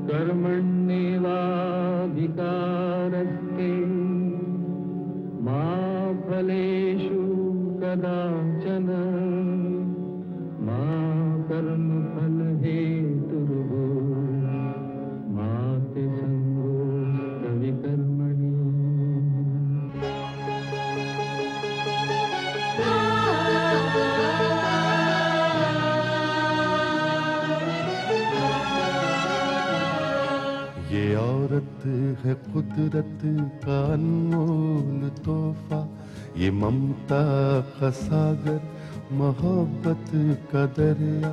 कर्मण्येवाधिकारस्ते मा फलेषु कदाचन मा कर्मफलहेतुर्भूः मा ते संगोऽस्त्वविकर्मणि। ये औरत है कुदरत का अनमोल तोहफा, ये ममता का सागर, मोहब्बत का दरिया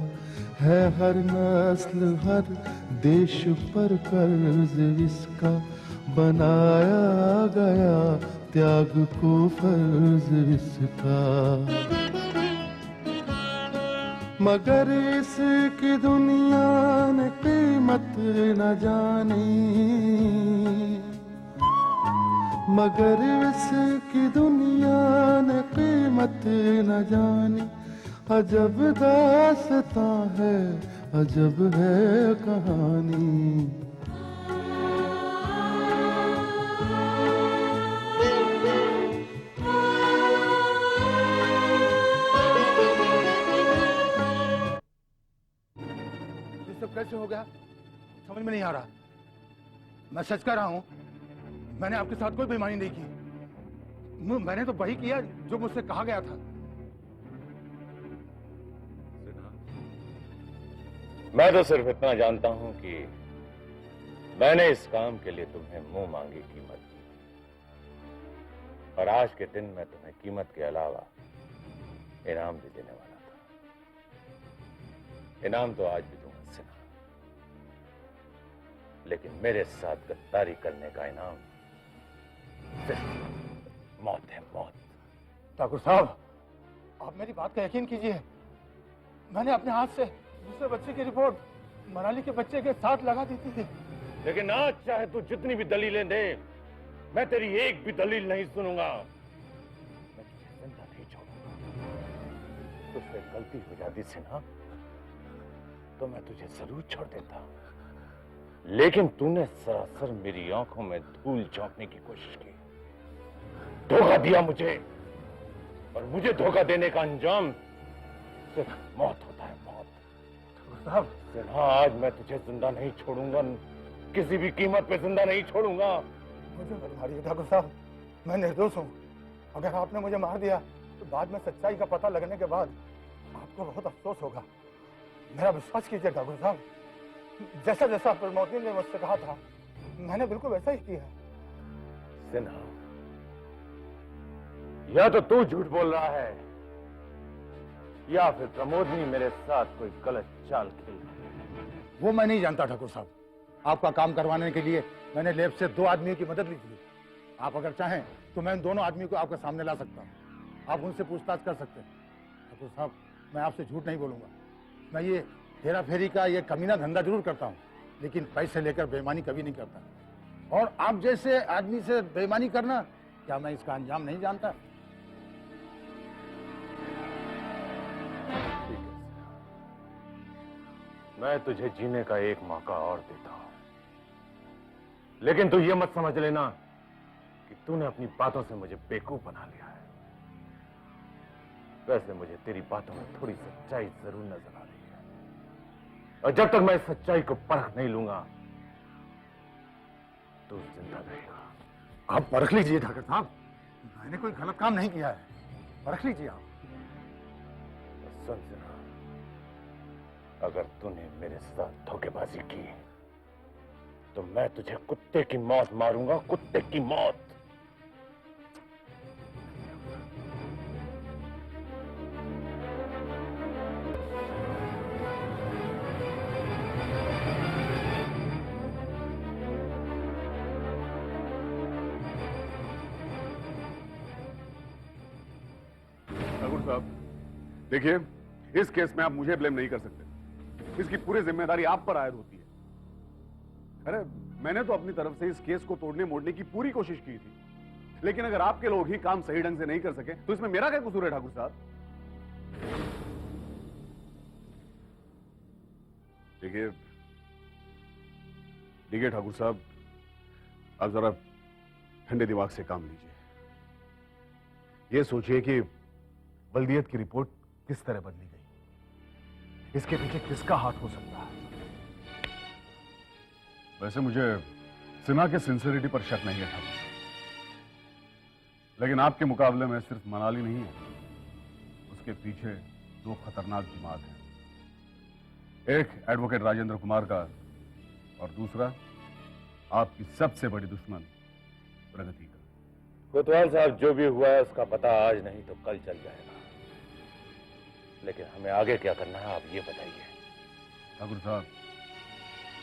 है। हर नस्ल हर देश पर कर्ज इसका बनाया गया, त्याग को फर्ज इसका। मगर इसकी दुनिया ने कीमत न जानी, मगर इसकी दुनिया ने कीमत न जानी। अजब दास्तां है, अजब है कहानी। कैसे हो गया समझ में नहीं आ रहा। मैं सच कह रहा हूं, मैंने आपके साथ कोई बेईमानी नहीं की। मैंने तो वही किया जो मुझसे कहा गया था। मैं तो सिर्फ इतना जानता हूं कि मैंने इस काम के लिए तुम्हें मुंह मांगी कीमत दी, और आज के दिन मैं तुम्हें कीमत के अलावा इनाम भी देने वाला था। इनाम तो आज भी दूंगा सिन्हा, लेकिन मेरे साथ गद्दारी करने का इनाम सिर्फ मौत है, मौत। ठाकुर साहब, आप मेरी बात का यकीन कीजिए। मैंने अपने हाथ से दूसरे बच्चे की रिपोर्ट मनाली के बच्चे के साथ लगा दी थी। लेकिन आज चाहे तू जितनी भी दलीलें दे, मैं तेरी एक भी दलील नहीं सुनूंगा। मैं तुझे जिंदा नहीं छोड़ूंगा। तुझसे गलती हो जाती सिन्हा तो मैं तुझे जरूर छोड़ देता, लेकिन तूने सरासर मेरी आंखों में धूल झोंकने की कोशिश की, धोखा दिया मुझे, और मुझे धोखा देने का अंजाम सिर्फ मौत होता है, मौत। साहब, सिन्हा, आज मैं तुझे जिंदा नहीं छोड़ूंगा, किसी भी कीमत पे जिंदा नहीं छोड़ूंगा। मुझे मत मारिए ठाकुर साहब, मैं निर्दोष हूँ। अगर आपने मुझे मार दिया तो बाद में सच्चाई का पता लगने के बाद आपको बहुत अफसोस होगा। मेरा विश्वास कीजिए ठाकुर साहब, जैसा जैसा प्रमोदनी ने मुझसे कहा था मैंने बिल्कुल वैसा ही किया। सिन्हा, या तो तू झूठ बोल रहा है या फिर प्रमोदनी मेरे साथ कोई गलत चाल खेल रही है। वो मैं नहीं जानता ठाकुर साहब। आपका काम करवाने के लिए मैंने लैब से 2 आदमियों की मदद ली थी। आप अगर चाहें तो मैं इन दोनों आदमियों को आपके सामने ला सकता हूँ। आप उनसे पूछताछ कर सकते हैं। ठाकुर साहब, मैं आपसे झूठ नहीं बोलूंगा। मैं ये हेरा फेरी का ये कमीना धंधा जरूर करता हूँ, लेकिन पैसे लेकर बेईमानी कभी नहीं करता। और आप जैसे आदमी से बेईमानी करना, क्या मैं इसका अंजाम नहीं जानता? मैं तुझे जीने का एक मौका और देता हूं, लेकिन तू ये मत समझ लेना कि तूने अपनी बातों से मुझे बेवकूफ बना लिया है। वैसे मुझे तेरी बातों में थोड़ी सच्चाई जरूर नजर आ रही है, और जब तक मैं इस सच्चाई को परख नहीं लूंगा तू जिंदा रहेगा। आप परख लीजिए ठाकुर साहब, मैंने कोई गलत काम नहीं किया है। परख लीजिए आप। सुन सिन्हा, अगर तूने मेरे साथ धोखेबाजी की तो मैं तुझे कुत्ते की मौत मारूंगा, कुत्ते की मौत। ठाकुर साहब, देखिए, इस केस में आप मुझे ब्लेम नहीं कर सकते। इसकी पूरी जिम्मेदारी आप पर आयद होती है। अरे, मैंने तो अपनी तरफ से इस केस को तोड़ने मोड़ने की पूरी कोशिश की थी, लेकिन अगर आपके लोग ही काम सही ढंग से नहीं कर सके तो इसमें मेरा क्या कसूर है ठाकुर साहब? देखिए, देखिए ठाकुर साहब, आप जरा ठंडे दिमाग से काम लीजिए। ये सोचिए कि बल्दियत की रिपोर्ट किस तरह बदली गई, इसके पीछे किसका हाथ हो सकता है। वैसे मुझे सिन्हा के सिंसियरिटी पर शक नहीं है ठाकुर साहब, लेकिन आपके मुकाबले में सिर्फ मनाली नहीं है, उसके पीछे दो खतरनाक दिमाग हैं। एक एडवोकेट राजेंद्र कुमार का और दूसरा आपकी सबसे बड़ी दुश्मन प्रगति का। कोतवाल साहब, जो भी हुआ है उसका पता आज नहीं तो कल चल जाएगा, लेकिन हमें आगे क्या करना है आप ये बताइए। ठाकुर साहब,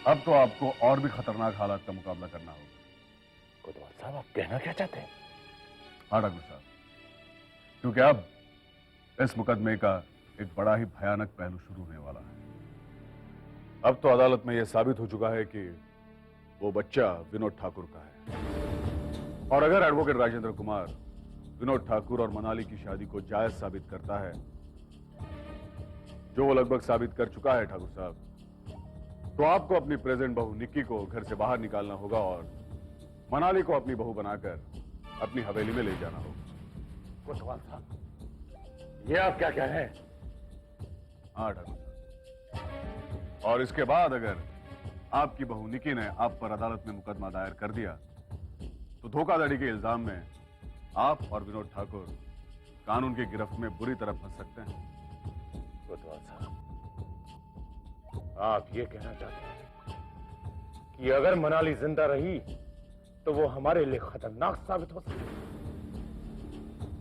अब तो आपको और भी खतरनाक हालात का मुकाबला करना होगा। कोतवाल साहब, आप कहना क्या चाहते हैं? हाँ ठाकुर साहब, क्योंकि अब इस मुकदमे का एक बड़ा ही भयानक पहलू शुरू होने वाला है। अब तो अदालत में यह साबित हो चुका है कि वो बच्चा विनोद ठाकुर का है, और अगर एडवोकेट राजेंद्र कुमार विनोद ठाकुर और मनाली की शादी को जायज साबित करता है, जो वो लगभग साबित कर चुका है ठाकुर साहब, तो आपको अपनी प्रेजेंट बहू निक्की को घर से बाहर निकालना होगा और मनाली को अपनी बहू बनाकर अपनी हवेली में ले जाना होगा। कोतवाल साहब, ये आप क्या कह रहे हैं? हाँ ठाकुर साहब, और इसके बाद अगर आपकी बहू निकी ने आप पर अदालत में मुकदमा दायर कर दिया, तो धोखाधड़ी के इल्जाम में आप और विनोद ठाकुर कानून की गिरफ्त में बुरी तरह फंस सकते हैं। कोतवाल साहब, आप ये कहना चाहते हैं कि अगर मनाली जिंदा रही तो वो हमारे लिए खतरनाक साबित हो सकती है?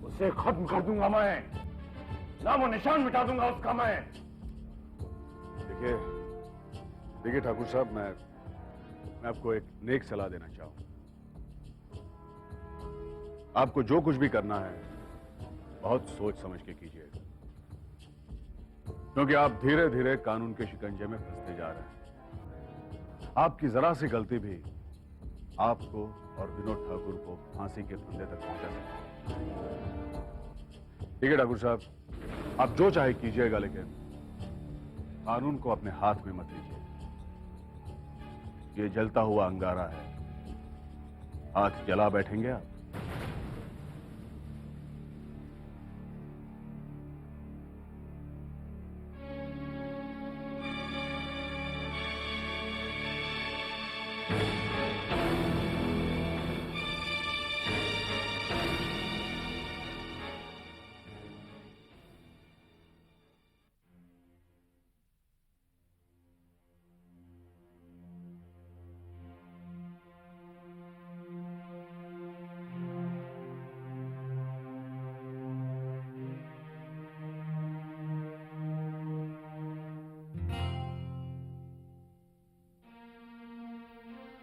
उसे खत्म कर दूंगा मैं, नामो निशान मिटा दूंगा उसका मैं। देखिए ठाकुर साहब, मैं आपको एक नेक सलाह देना चाहूंगा। आपको जो कुछ भी करना है बहुत सोच समझ के कीजिएगा, क्योंकि आप धीरे धीरे कानून के शिकंजे में फंसते जा रहे हैं। आपकी जरा सी गलती भी आपको और विनोद ठाकुर को फांसी के फंदे तक पहुंचा सकती है। ठीक है ठाकुर साहब, आप जो चाहे कीजिएगा, लेकिन कानून को अपने हाथ में मत लीजिए। ये जलता हुआ अंगारा है, हाथ जला बैठेंगे आप।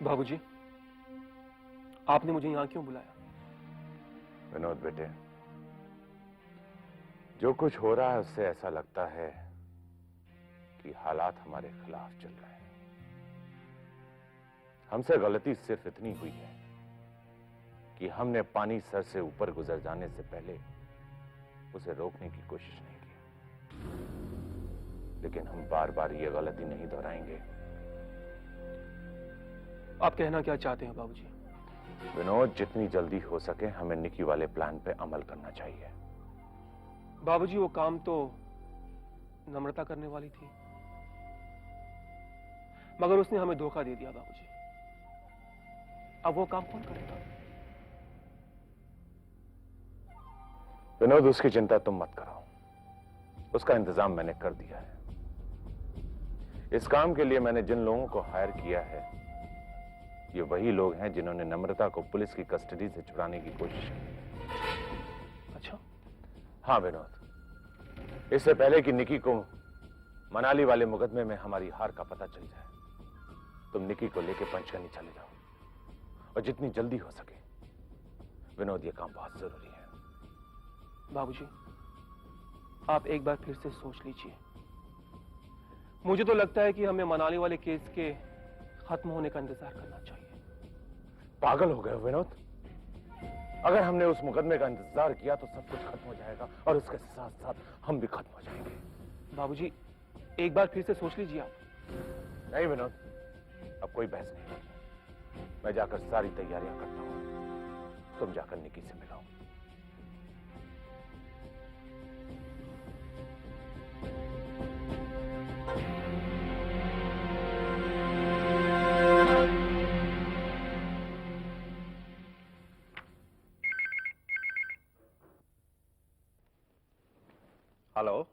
बाबूजी, आपने मुझे यहां क्यों बुलाया? विनोद बेटे, जो कुछ हो रहा है उससे ऐसा लगता है कि हालात हमारे खिलाफ चल रहे हैं। हमसे गलती सिर्फ इतनी हुई है कि हमने पानी सर से ऊपर गुजर जाने से पहले उसे रोकने की कोशिश नहीं की, लेकिन हम बार बार ये गलती नहीं दोहराएंगे। आप कहना क्या चाहते हैं बाबूजी? विनोद, जितनी जल्दी हो सके हमें निकी वाले प्लान पे अमल करना चाहिए। बाबूजी, वो काम तो नम्रता करने वाली थी, मगर उसने हमें धोखा दे दिया बाबूजी। अब वो काम कौन करेगा? विनोद, उसकी चिंता तुम मत करो, उसका इंतजाम मैंने कर दिया है। इस काम के लिए मैंने जिन लोगों को हायर किया है, ये वही लोग हैं जिन्होंने नम्रता को पुलिस की कस्टडी से छुड़ाने की कोशिश की। अच्छा? हाँ विनोद, इससे पहले कि निकी को मनाली वाले मुकदमे में हमारी हार का पता चल जाए, तुम निकी को लेकर पंचकर्नी चले जाओ, और जितनी जल्दी हो सके। विनोद, ये काम बहुत जरूरी है। बाबूजी, आप एक बार फिर से सोच लीजिए। मुझे तो लगता है कि हमें मनाली वाले केस के खत्म होने का इंतजार करना चाहिए। पागल हो गए हो विनोद? अगर हमने उस मुकदमे का इंतजार किया तो सब कुछ खत्म हो जाएगा, और उसके साथ साथ हम भी खत्म हो जाएंगे। बाबूजी, एक बार फिर से सोच लीजिए आप। नहीं विनोद, अब कोई बहस नहीं होगी। मैं जाकर सारी तैयारियां करता हूं, तुम जाकर निकी से मिलाओ। हेलो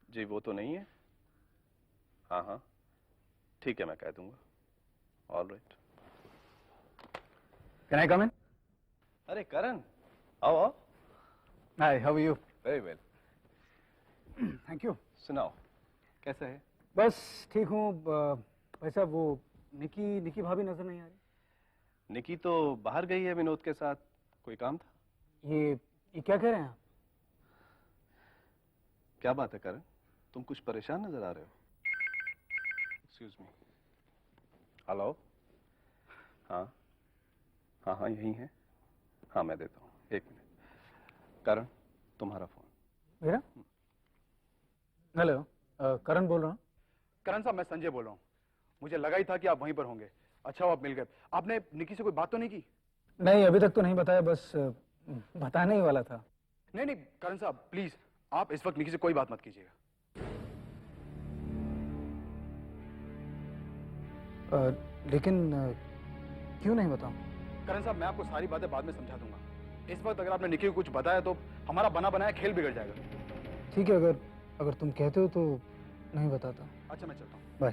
जी, वो तो नहीं है। हाँ हाँ ठीक है, मैं कह दूंगा। All right. Can I come in? अरे करण, आओ आओ। Hi, how are you? Very well. Thank you. सुनाओ, कैसा है? बस ठीक हूँ। भाई साहब, वो निकी भाभी नजर नहीं आ रही। निकी तो बाहर गई है विनोद के साथ, कोई काम था? ये क्या कह रहे हैं आप? क्या बात है करण, तुम कुछ परेशान नजर आ रहे हो। Excuse me. हेलो। हाँ हाँ हाँ यही है। हाँ मैं देता हूँ, एक मिनट। करण, तुम्हारा फोन। मेरा? हेलो, करण बोल रहा हूँ। करण साहब, मैं संजय बोल रहा हूँ। मुझे लगा ही था कि आप वहीं पर होंगे। अच्छा, आप मिल गए। आपने निकी से कोई बात तो नहीं की? नहीं, अभी तक तो नहीं बताया, बस बताने ही वाला था। नहीं नहीं करण साहब, प्लीज आप इस वक्त निकी से कोई बात मत कीजिएगा। लेकिन क्यों नहीं बताऊं? करण साहब, मैं आपको सारी बातें बाद में समझा दूंगा। इस वक्त अगर आपने निकी को कुछ बताया तो हमारा बना बनाया खेल बिगड़ जाएगा। ठीक है, अगर तुम कहते हो तो नहीं बताता। अच्छा, मैं चलता हूँ। बाय।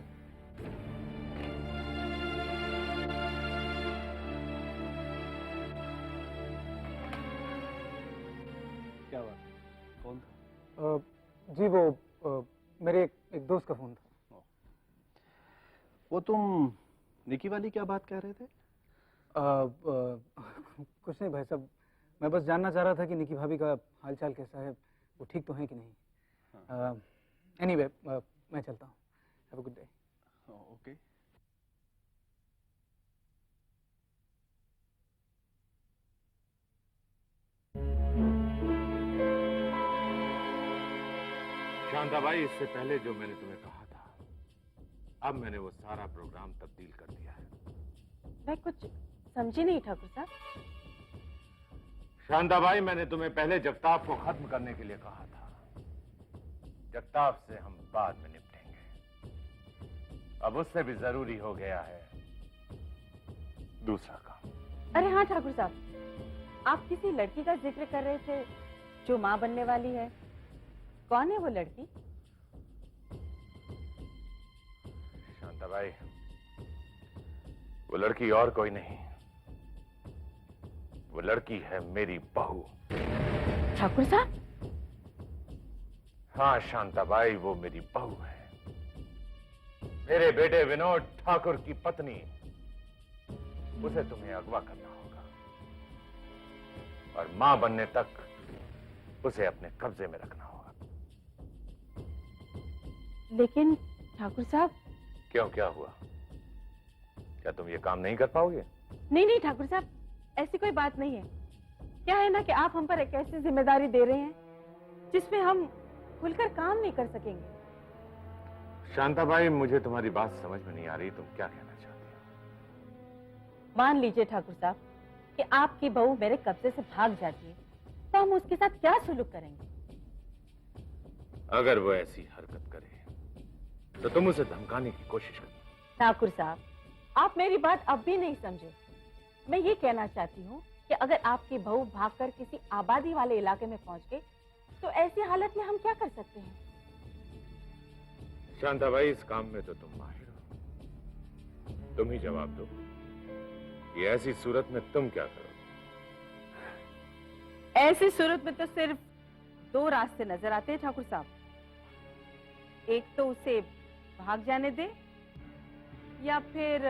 क्या बात, कौन था? जी वो मेरे एक दोस्त का फोन था। वो तुम निकी वाली क्या बात कह रहे थे? कुछ नहीं भाई साहब, मैं बस जानना चाह रहा था कि निकी भाभी का हालचाल कैसा है, वो ठीक तो है कि नहीं। एनीवे, मैं चलता हूँ। Have a good day. Okay. Shantabai, इससे पहले जो मैंने तुम्हें कहा था, अब मैंने वो सारा प्रोग्राम तब्दील कर दिया है। मैं कुछ समझी नहीं ठाकुर साहब। शांताबाई, मैंने तुम्हें पहले जगताप को खत्म करने के लिए कहा था। जगताप से हम बाद में निपटेंगे। अब उससे भी जरूरी हो गया है दूसरा काम। अरे हाँ ठाकुर साहब, आप किसी लड़की का जिक्र कर रहे थे जो माँ बनने वाली है। कौन है वो लड़की? शांताबाई, वो लड़की और कोई नहीं, वो लड़की है मेरी बहू। ठाकुर साहब? हाँ शांताबाई, वो मेरी बहू है। मेरे बेटे विनोद ठाकुर की पत्नी। उसे तुम्हें अगवा करना होगा और मां बनने तक उसे अपने कब्जे में रखना होगा। लेकिन ठाकुर साहब। क्यों, क्या हुआ? क्या तुम ये काम नहीं कर पाओगे? नहीं ठाकुर साहब, ऐसी कोई बात नहीं है। क्या है ना कि आप हम पर एक ऐसी जिम्मेदारी दे रहे हैं जिसमें हम खुलकर काम नहीं कर सकेंगे। शांताबाई, मुझे तुम्हारी बात समझ में नहीं आ रही, तुम क्या कहना चाहती हो? मान लीजिए ठाकुर साहब कि आपकी बहू मेरे कब्जे से भाग जाती है, तो हम उसके साथ क्या सुलूक करेंगे? अगर वो ऐसी हरकत करे तो तुम उसे धमकाने की कोशिश करना। ठाकुर साहब, आप मेरी बात अब भी नहीं समझे। मैं ये कहना चाहती हूँ कि अगर आपकी बहू भागकर किसी आबादी वाले इलाके में पहुंच गई तो ऐसी हालत में हम क्या कर सकते हैं? शांताबाई, इस काम में तो तुम माहिर हो, तुम ही जवाब दो। ये ऐसी सूरत में तुम क्या करोगे? ऐसी सूरत में तो सिर्फ दो रास्ते नजर आते हैं ठाकुर साहब। एक तो उसे भाग जाने दे या फिर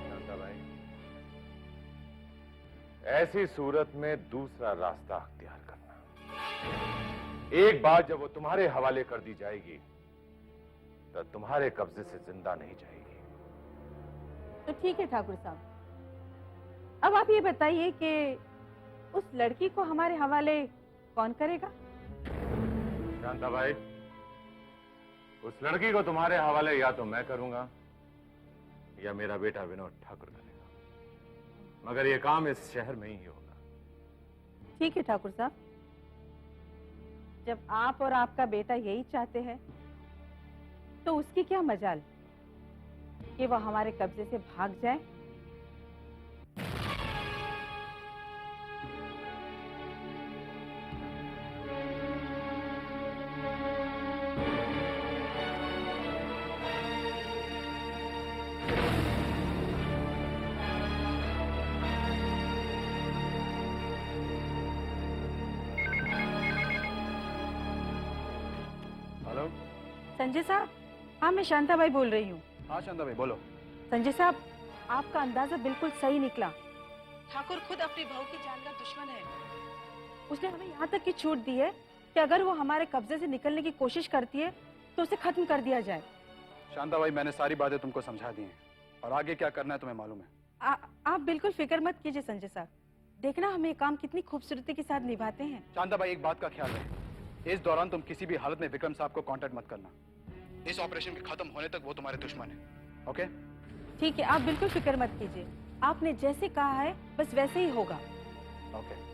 शांताबाई, ऐसी सूरत में दूसरा रास्ता अख्तियार करना। एक बार जब वो तुम्हारे हवाले कर दी जाएगी तो तुम्हारे कब्जे से जिंदा नहीं जाएगी। तो ठीक है ठाकुर साहब, अब आप ये बताइए कि उस लड़की को हमारे हवाले कौन करेगा? शांता भाई, उस लड़की को तुम्हारे हवाले या तो मैं करूंगा या मेरा बेटा विनोद ठाकुर करेगा, मगर ये काम इस शहर में ही होगा। ठीक है ठाकुर साहब, जब आप और आपका बेटा यही चाहते हैं तो उसकी क्या मजाल कि वो हमारे कब्जे से भाग जाए। हेलो। संजय साहब, हाँ मैं शांता बाई बोल रही हूँ। हाँ शांता भाई बोलो। संजय साहब, आपका अंदाजा बिल्कुल सही निकला। ठाकुर खुद अपनी बहू की जान का दुश्मन है। उसने हमें यहाँ तक की छूट दी है कि अगर वो हमारे कब्जे से निकलने की कोशिश करती है तो उसे खत्म कर दिया जाए। शांता भाई, मैंने सारी बातें तुमको समझा दी हैं और आगे क्या करना है तुम्हें मालूम है। आप बिल्कुल फिक्र मत कीजिए संजय साहब, देखना हम ये काम कितनी खूबसूरती के साथ निभाते हैं। शांता भाई, एक बात का ख्याल रहे, इस दौरान तुम किसी भी हालत में विक्रम साहब को कांटेक्ट मत करना। इस ऑपरेशन के खत्म होने तक वो तुम्हारे दुश्मन है। ओके? ठीक है, आप बिल्कुल फिक्र मत कीजिए। आपने जैसे कहा है बस वैसे ही होगा। ओके।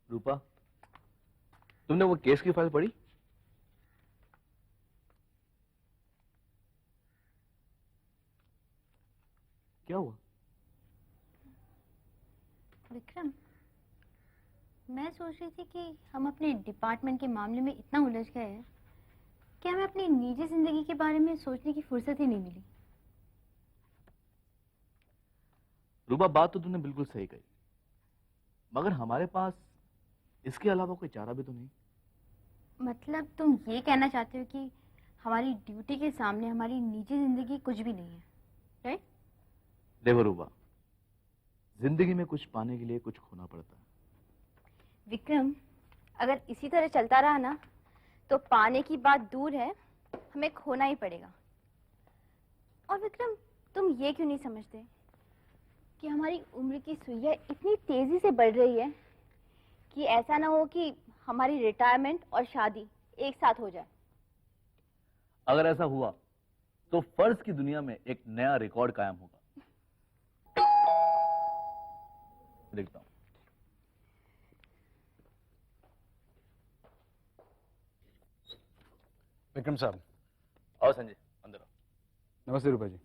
रूपा, तुमने वो केस की फाइल पढ़ी? क्या हुआ? विक्रम, मैं सोच रही थी कि हम अपने डिपार्टमेंट के मामले में इतना उलझ गए हैं कि हमें अपनी निजी जिंदगी के बारे में सोचने की फुर्सत ही नहीं मिली। रूपा, बात तो तुमने बिल्कुल सही कही, मगर हमारे पास इसके अलावा कोई चारा भी तो नहीं। मतलब तुम ये कहना चाहते हो कि हमारी ड्यूटी के सामने हमारी निजी जिंदगी कुछ भी नहीं है, राइट? देखो रूपा, जिंदगी में कुछ पाने के लिए कुछ खोना पड़ता है। विक्रम, अगर इसी तरह चलता रहा ना तो पाने की बात दूर है, हमें खोना ही पड़ेगा। और विक्रम, तुम ये क्यों नहीं समझते कि हमारी उम्र की सुइयां इतनी तेजी से बढ़ रही है कि ऐसा ना हो कि हमारी रिटायरमेंट और शादी एक साथ हो जाए। अगर ऐसा हुआ तो फर्ज की दुनिया में एक नया रिकॉर्ड कायम होगा। देखता हूं। विक्रम साहब। आओ संजय, अंदर आओ। नमस्ते रूपा जी।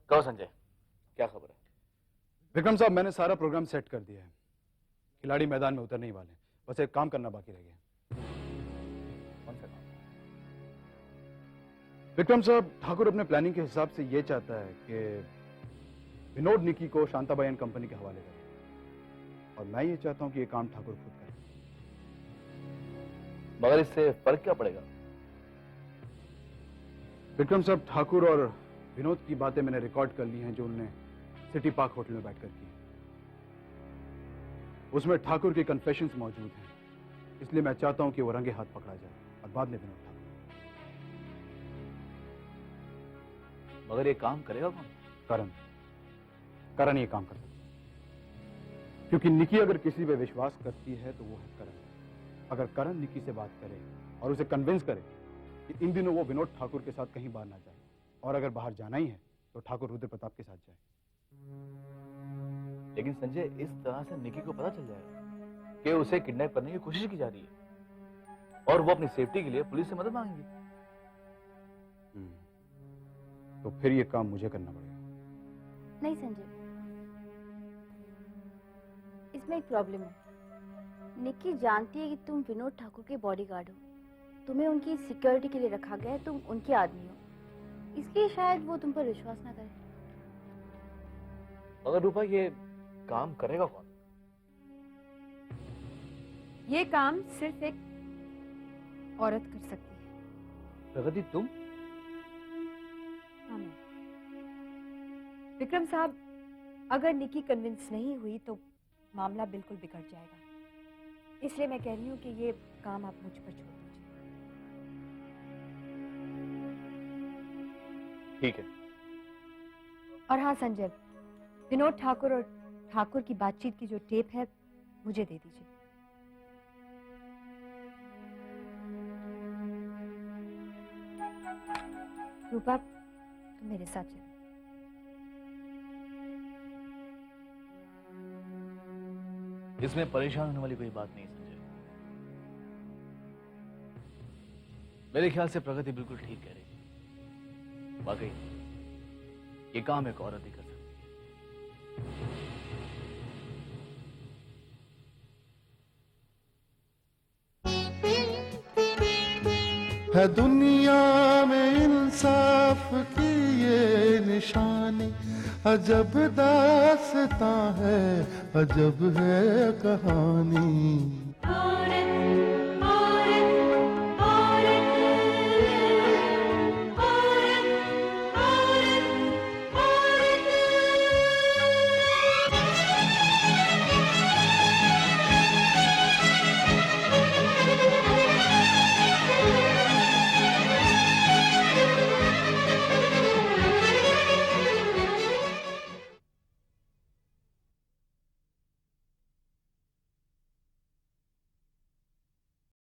कहो संजय, क्या खबर है? विक्रम साहब, मैंने सारा प्रोग्राम सेट कर दिया है। खिलाड़ी मैदान में उतरने ही वाले हैं, बस एक काम करना बाकी रह गया। कौन सा काम? विक्रम साहब, ठाकुर अपने प्लानिंग के हिसाब से ये चाहता है कि विनोद निकी को शांताबाई एंड कंपनी के हवाले करे, और मैं ये चाहता हूं कि ये काम ठाकुर खुद करे। मगर इससे फर्क क्या पड़ेगा? विक्रम साहब, ठाकुर और विनोद की बातें मैंने रिकॉर्ड कर ली हैं जो उन्होंने सिटी पार्क होटल में बैठकर की। उसमें ठाकुर की कन्फेशंस मौजूद हैं, इसलिए मैं चाहता हूं कि वो रंगे हाथ पकड़ा जाए और बाद में विनोद ठाकुर। मगर ये काम करेगा कौन? करण ये काम कर सकता है, क्योंकि निकी अगर किसी पे विश्वास करती है तो वो है करण। अगर करण निकी से बात करे और उसे कन्विंस करे कि इन दिनों वो विनोद ठाकुर के साथ कहीं बाहर ना जाए, और अगर बाहर जाना ही है तो ठाकुर रुद्र प्रताप के साथ जाए। लेकिन संजय, इस तरह से निकी को पता चल जाएगा कि उसे किडनैप करने की कोशिश की जा रही है और वो अपनी सेफ्टी के लिए पुलिस से मदद मांगेंगे। तो फिर ये काम मुझे करना पड़ेगा। नहीं संजय, इसमें एक प्रॉब्लम है। निक्की जानती है कि तुम विनोद ठाकुर के बॉडीगार्ड हो, तुम्हें उनकी सिक्योरिटी के लिए रखा गया है, तुम उनके आदमी हो, इसलिए शायद वो तुम पर विश्वास ना करे। मगर रूपा, ये काम करेगा कौन? ये काम सिर्फ एक औरत कर सकती है। प्रगति, तुम? हाँ, मैं। विक्रम साहब, अगर निकी कन्विंस नहीं हुई तो मामला बिल्कुल बिगड़ जाएगा। इसलिए मैं कह रही हूँ कि ये काम आप मुझ पर छोड़ दीजिए। ठीक है। और हाँ संजय, विनोद ठाकुर और ठाकुर की बातचीत की जो टेप है मुझे दे दीजिए। रूपा, तुम मेरे साथ चलो। इसमें परेशान होने वाली कोई बात नहीं संजय। मेरे ख्याल से प्रगति बिल्कुल ठीक कह रही है। वाकई ये काम एक औरत ही कर सकती है दुनिया में इंसाफ की ये निशानी, अजब दास्तां है, अजब है कहानी।